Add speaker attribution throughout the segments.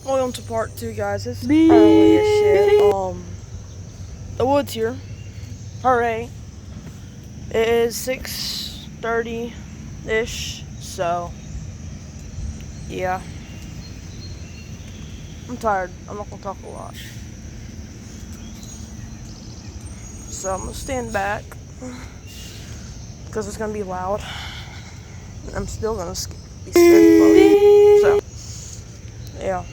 Speaker 1: Welcome to part 2, guys. It's early as shit. The wood's here. Hooray. It is 6:30-ish, so yeah. I'm tired. I'm not gonna talk a lot. So I'm gonna stand back because it's gonna be loud. I'm still gonna be scared. So yeah.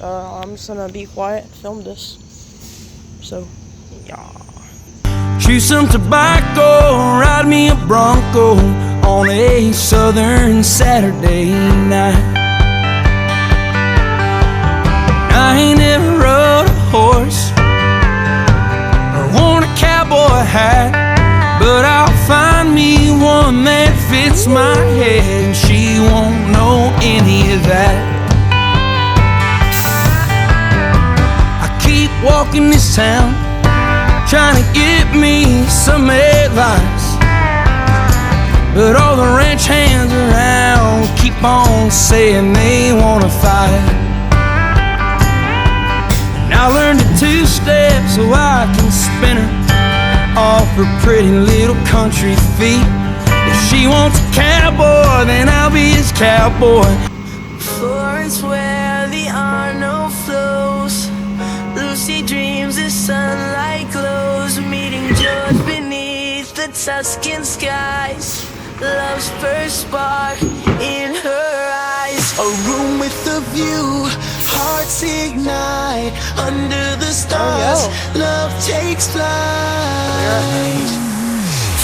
Speaker 1: I'm just gonna be quiet and film this. So yeah.
Speaker 2: Chew some tobacco, ride me a Bronco on a southern Saturday night. I ain't never rode a horse or worn a cowboy hat, but I'll find me one that fits my head, and she won't know any of that. I keep walking this town, trying to get me some advice, but all the ranch hands around keep on saying they wanna fight. And I learned a two-step so I can spin her off her pretty little country feet. If she wants a cowboy, then I'll be his cowboy.
Speaker 3: Florence where the Arno flows, Lucy dreams as sunlight glows, meeting George beneath the Tuscan skies, love's first spark in her eyes.
Speaker 4: A room with a view, hearts ignite under the stars, love takes flight.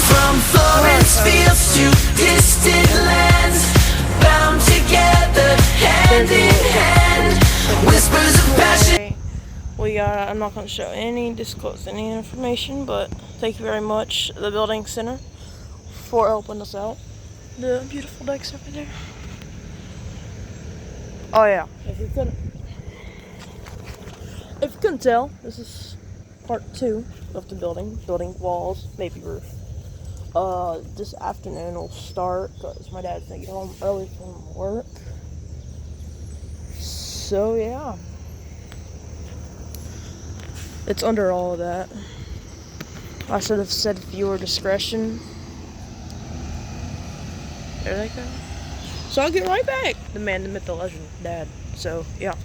Speaker 3: From Florence fields to distant lands, bound together hand in hand, whispers of passion.
Speaker 1: I'm not going to disclose any information, but thank you very much, the building center, for helping us out. The beautiful decks over there. Oh yeah, if you couldn't tell, this is part 2 of the building walls, maybe roof. This afternoon will start because my dad's gonna get home early from work. So yeah. It's under all of that. I should have said viewer discretion. There they go. So I'll get right back. The man, the myth, the legend, Dad. So yeah.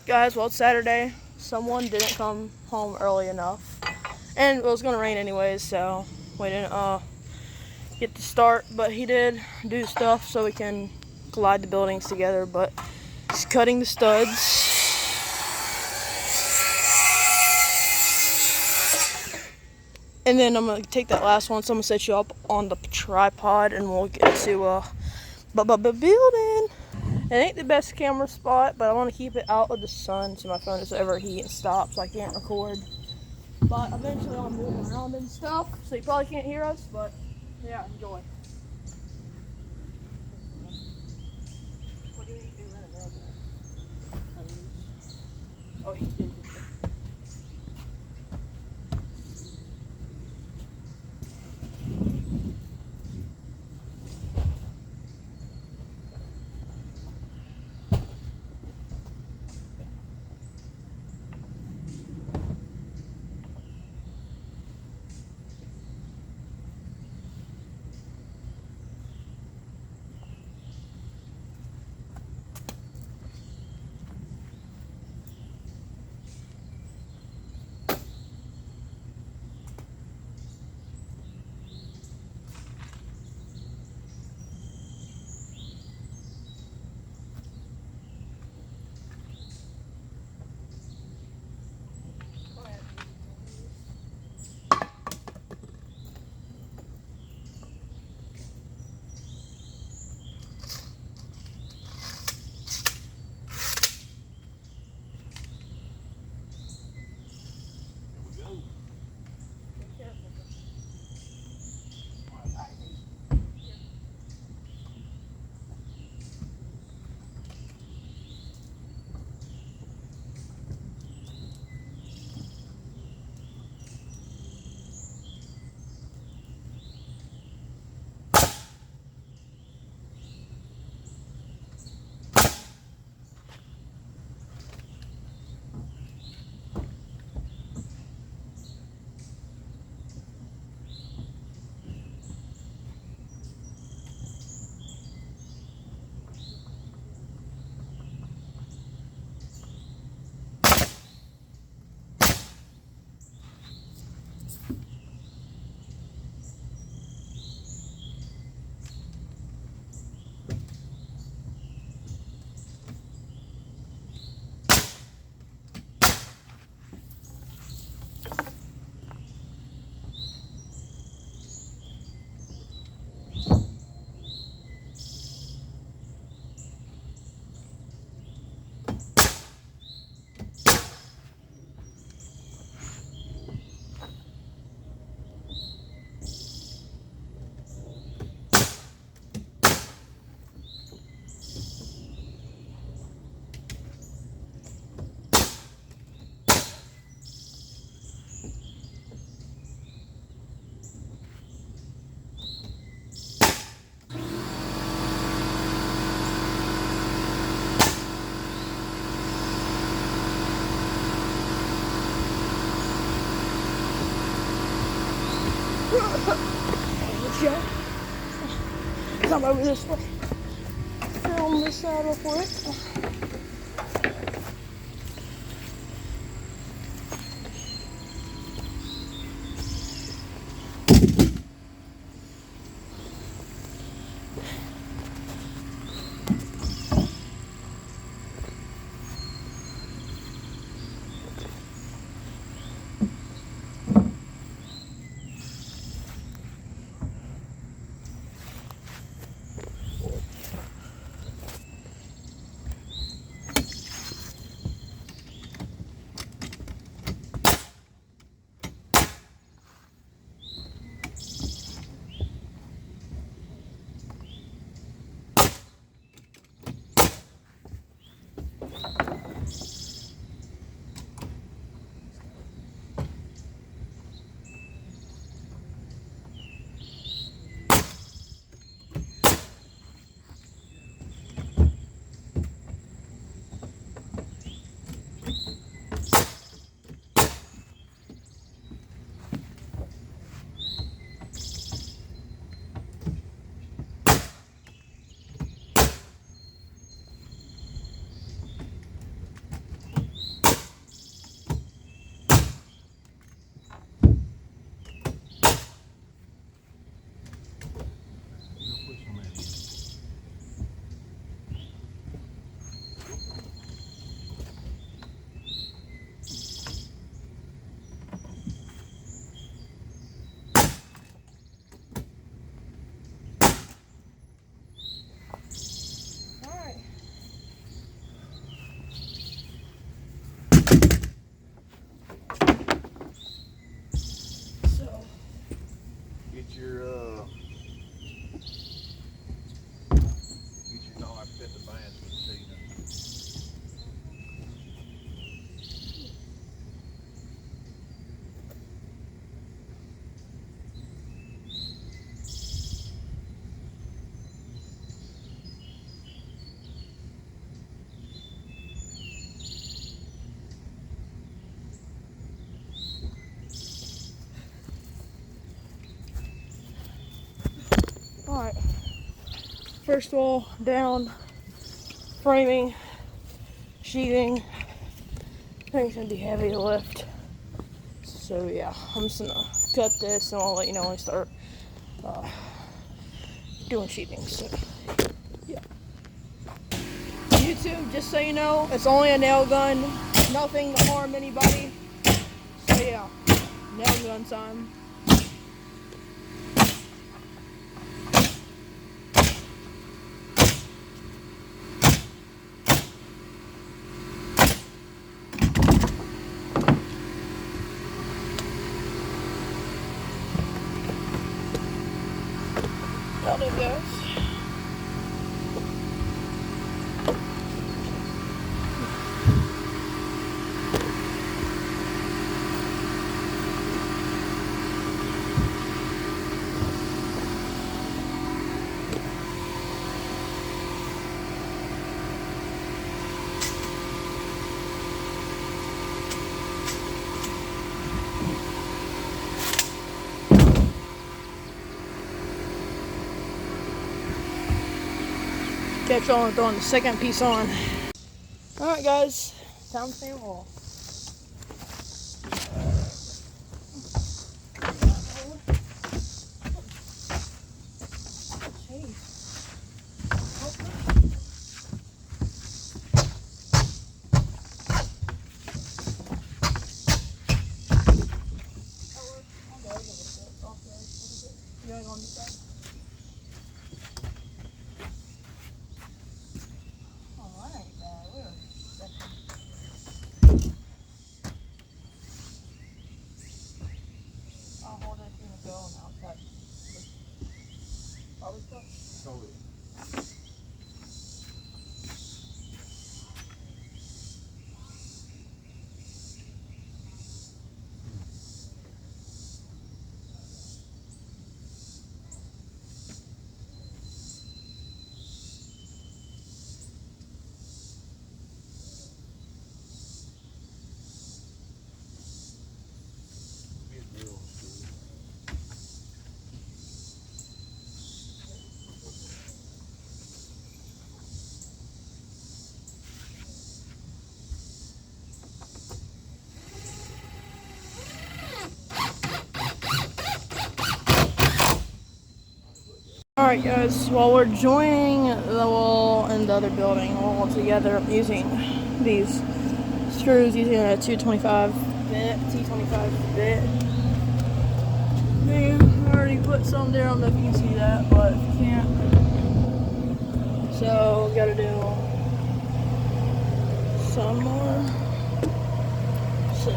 Speaker 1: Guys, well, it's Saturday. Someone didn't come home early enough. And it was gonna rain anyways, so we didn't get to start. But he did do stuff so we can collide the buildings together. But he's cutting the studs. And then I'm going to take that last one, so I'm going to set you up on the tripod, and we'll get to building. It ain't the best camera spot, but I want to keep it out of the sun so my phone doesn't overheat and stop, so I can't record. But eventually I'll move around and stuff, so you probably can't hear us, but yeah, enjoy. What do you need to do right now? Oh, he did. Let's go. Come over this way. Film this side real quick.
Speaker 5: Get your knife at the bands with Tina.
Speaker 1: Alright. First wall down, framing, sheathing. I think it's gonna be heavy to lift. So yeah, I'm just gonna cut this and I'll let you know when I start doing sheathing. So yeah. YouTube, just so you know, it's only a nail gun, nothing to harm anybody. So yeah, nail gun time. That'll do, guys. Catch on throwing the second piece on. Alright guys, time to paint wall. Alright guys, while we're joining the wall and the other building all together, I'm using these screws using a 225 bit, T25 bit. Man, I already put some there, I don't know if you can see that, but if you can't. So, gotta do some more. So,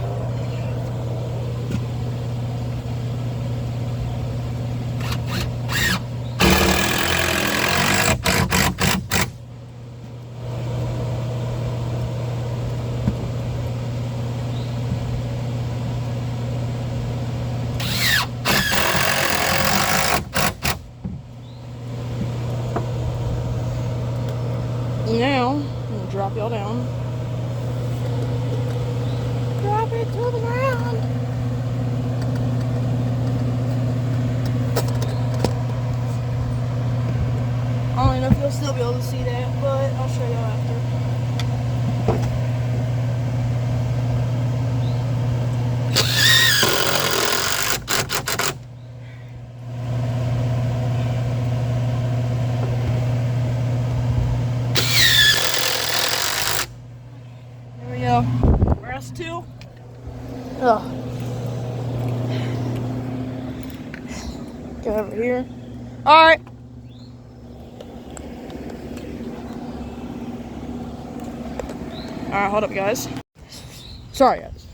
Speaker 1: now, I'm gonna drop y'all down. Drop it to the ground. I don't know if you'll still be able to see that, but I'll show y'all after. There we go. Rest two. Ugh. Go over here. Alright. Alright, hold up guys. Sorry guys.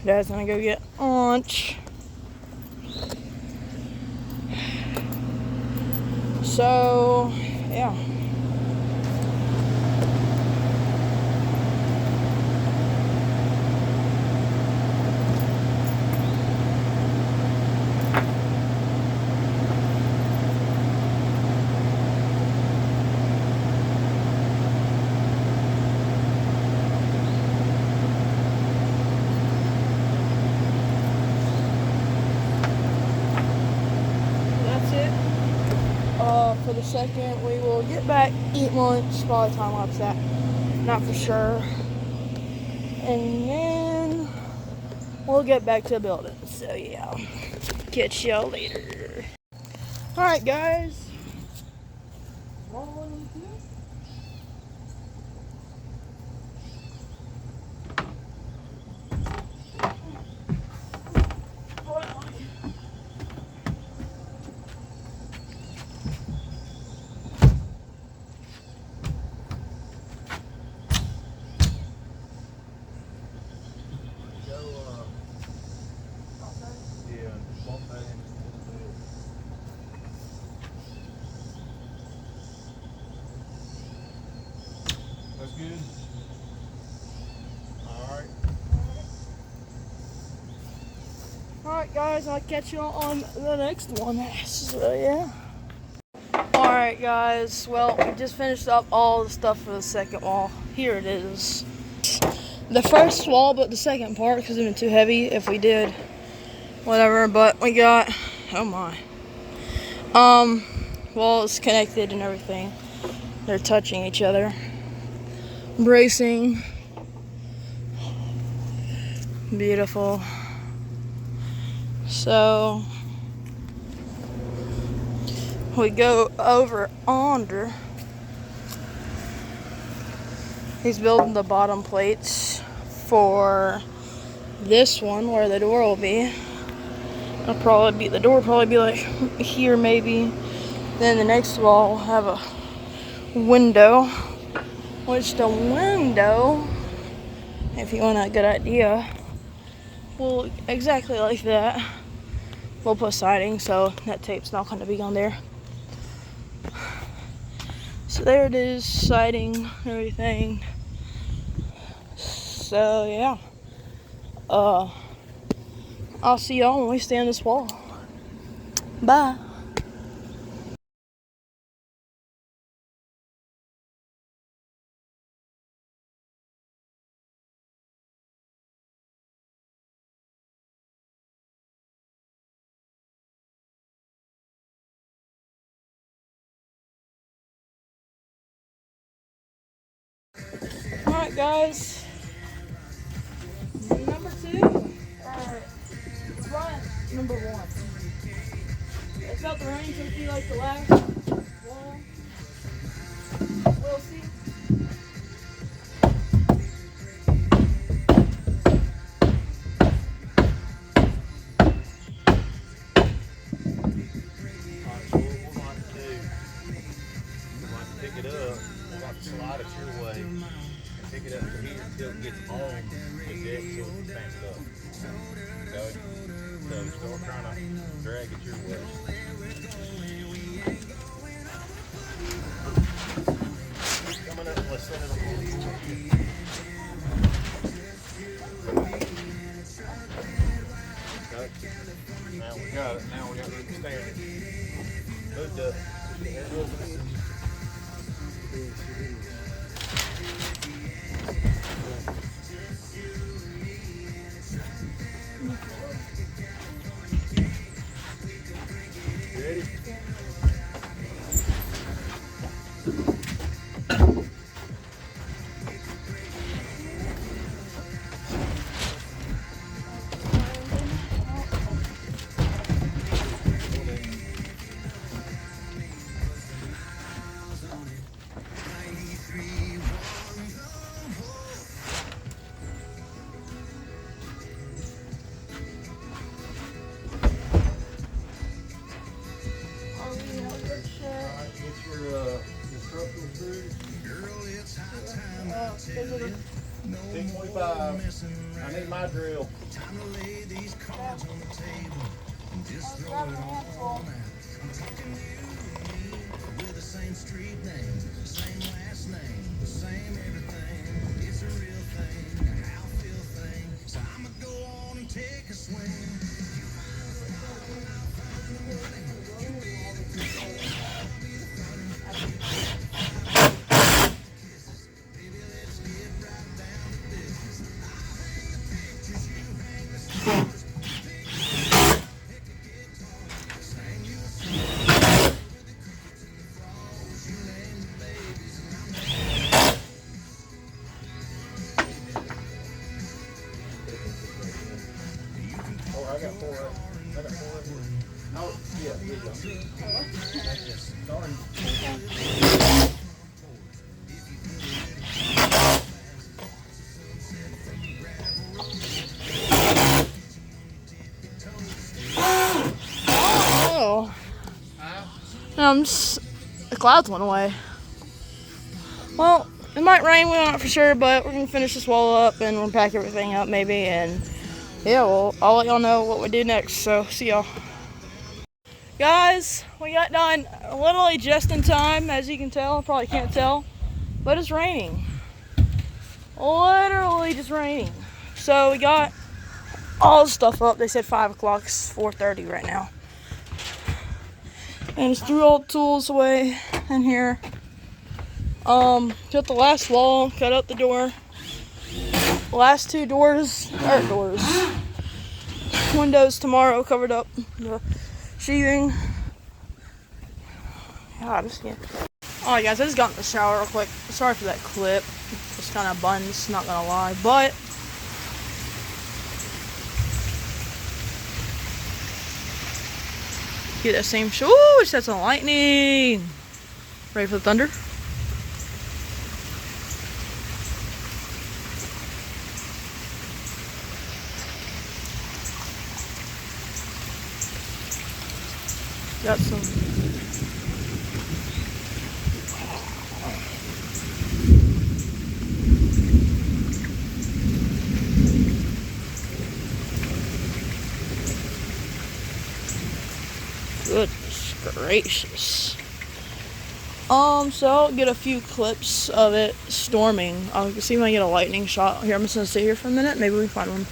Speaker 1: Dad's gonna go get lunch. So, yeah. For the second, we will get back, eat lunch, probably time lapse that, not for sure, and then we'll get back to the building. So yeah, catch y'all later. All right, guys.
Speaker 5: Yeah, bump that in. That's good. Alright.
Speaker 1: Alright guys, I'll catch you on the next one. So yeah. Alright guys, well, we just finished up all the stuff for the second wall. Here it is. The first wall, but the second part, because it would have been too heavy if we did whatever, but we got, oh my. Well, it's connected and everything. They're touching each other. Bracing. Beautiful. So we go over under. He's building the bottom plates for this one where the door will be. It'll probably be, the door will probably be like here maybe. Then the next wall will have a window, which the window, if you want a good idea, will look exactly like that. We'll put siding, so that tape's not going to be on there. So there it is, siding and everything. So yeah, I'll see y'all when we stand this wall. Bye. Alright guys, number two, run number one. It's not the rain took you like the last wall. We'll see.
Speaker 5: Alright, so what we're going to do, we're going to pick it up, we're going to slide it your way, and pick it up to here until it gets on the deck so it's banked up. Okay? So start trying to drag it your way. Coming up, let's set it up. Okay. Now we got it. Now we got to understand it. Moved up. Ready? Alright, get your instructional screws. 1025. I need my drill. Oh, I got four up. I got four up here. Oh, yeah, here you go. Sorry.
Speaker 1: Oh. The clouds went away. Well, it might rain, we're not for sure, but we're gonna finish this wall up and we'll pack everything up maybe, and yeah, well, I'll let y'all know what we do next, so see y'all. Guys, we got done literally just in time, as you can tell, probably can't tell, but it's raining. Literally just raining. So we got all the stuff up. They said 5 o'clock, it's 4:30 right now. And just threw all the tools away in here. Cut the last wall, cut out the door. Last two windows tomorrow, covered up the sheathing. God, this again. Alright guys, I just got in the shower real quick. Sorry for that clip. It's kind of buns, not gonna lie, but get that same show. Ooh, it sets on lightning. Ready for the thunder? Got some. Goodness gracious. So I'll get a few clips of it storming. I'll see if I can get a lightning shot. Here, I'm just gonna sit here for a minute. Maybe we can find one.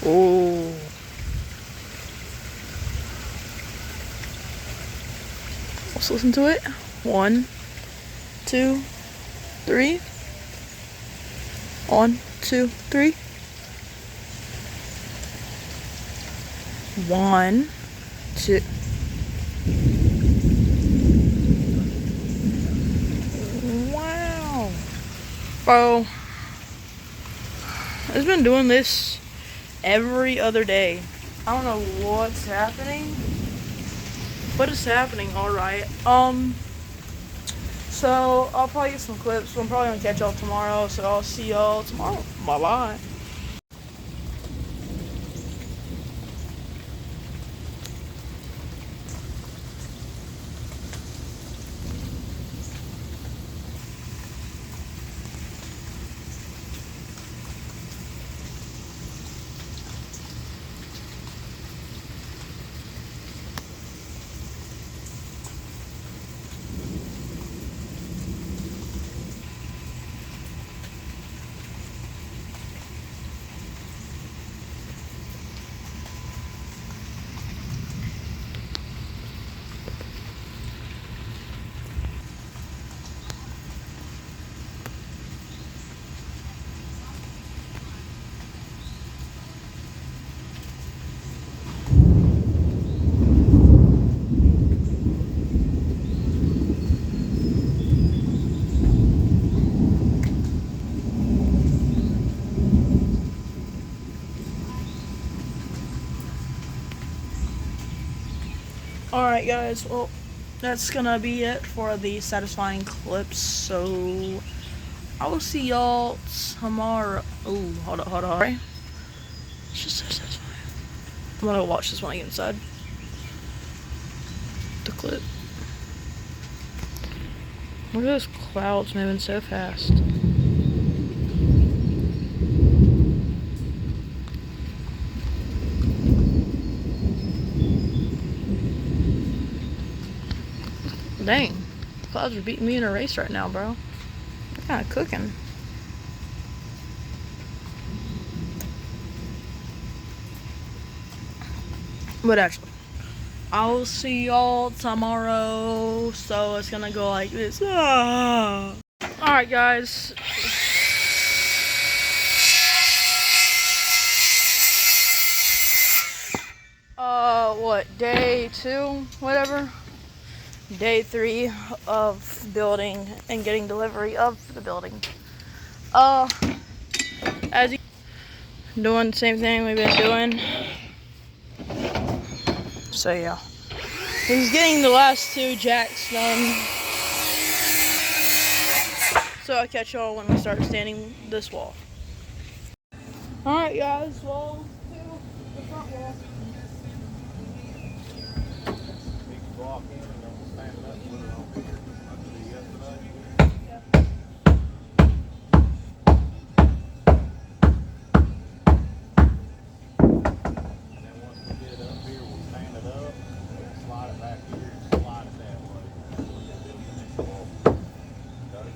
Speaker 1: Oh. Let's listen to it. 1, 2, 3. 1, 2, 3. 1, 2. Wow. Bro, I've been doing this every other day. I don't know what's happening, but it's happening, alright. So I'll probably get some clips. I'm probably gonna catch y'all tomorrow, so I'll see y'all tomorrow. Bye bye. Alright guys, well, that's gonna be it for the satisfying clips, so I will see y'all tomorrow. Oh, hold on. Right? It's just so satisfying. I'm gonna watch this when I get inside. The clip. Look at those clouds moving so fast. Dang, the clouds are beating me in a race right now, bro. They're kind of cooking. But actually, I'll see y'all tomorrow. So it's gonna go like this. Alright, guys. What, day 2? Whatever. Day 3 of building and getting delivery of the building. As you doing the same thing we've been doing. So yeah, he's getting the last 2 jacks done. So I'll catch y'all when we start standing this wall. Alright guys, well, to the front wall.
Speaker 5: Block in and don't stand up and put it on here like we did yesterday. And then once we get it up here, we'll stand it up and slide it back here and slide it that way. That's what we'll do for the next wall. Okay?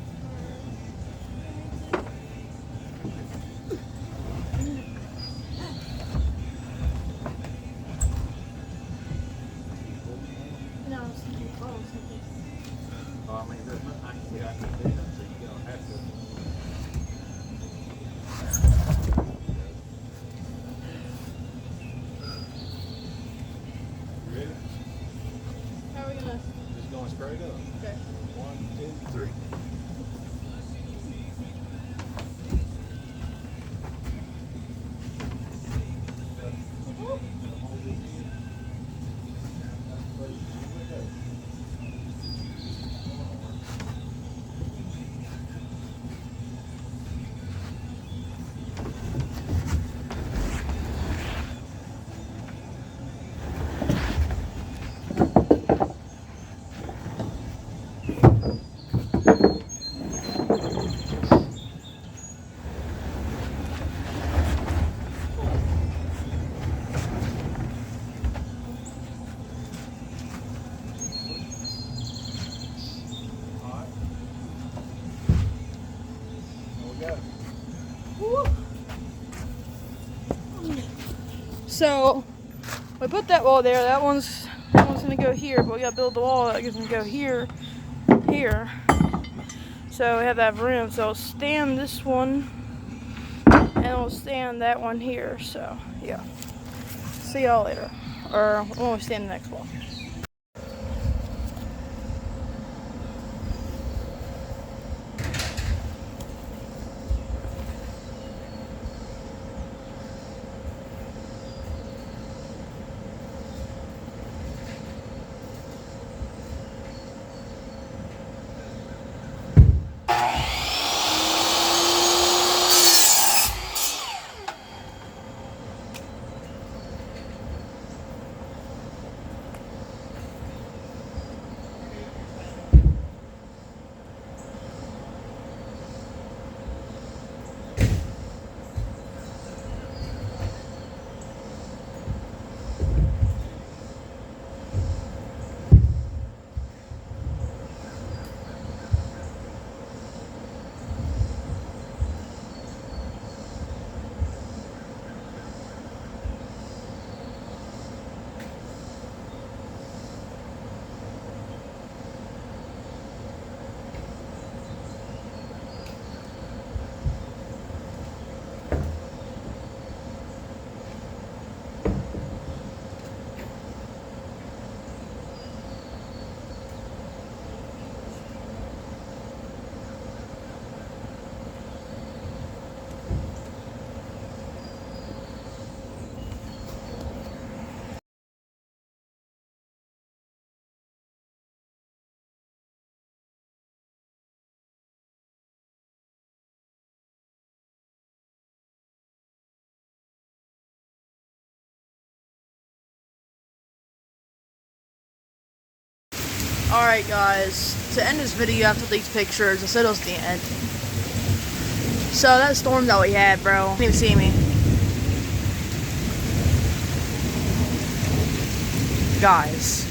Speaker 5: Well, I mean, there's nothing I can do that, so you don't have to. You ready?
Speaker 1: How are we gonna?
Speaker 5: Just going straight up.
Speaker 1: Okay.
Speaker 5: 1, 2, 3.
Speaker 1: So we put that wall there. That one's gonna go here, but we gotta build the wall that can go here. So we have that room. So I'll stand this one, and we'll stand that one here. So yeah. See y'all later, or when we stand the next wall. Alright guys, to end this video after these pictures, I said it was the end. So that storm that we had, bro, you didn't even see me. Guys,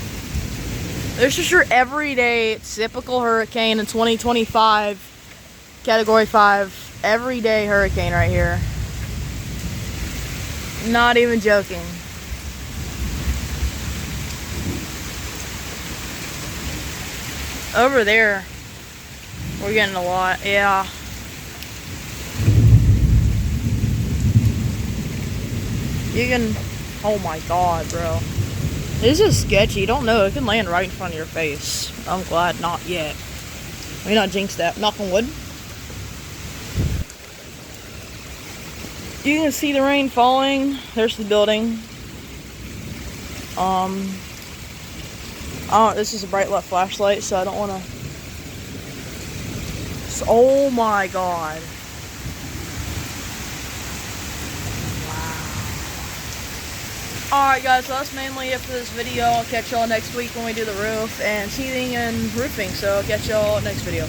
Speaker 1: there's just your everyday typical hurricane in 2025, category 5, everyday hurricane right here. Not even joking. Over there, we're getting a lot, yeah. You can, oh my god, bro. This is sketchy. You don't know. It can land right in front of your face. I'm glad not yet. Let me not jinx that. Knock on wood. You can see the rain falling. There's the building. This is a bright left flashlight, so I don't want to. Oh my god. Alright guys, so that's mainly it for this video. I'll catch y'all next week when we do the roof and sheathing and roofing. So I'll catch y'all next video.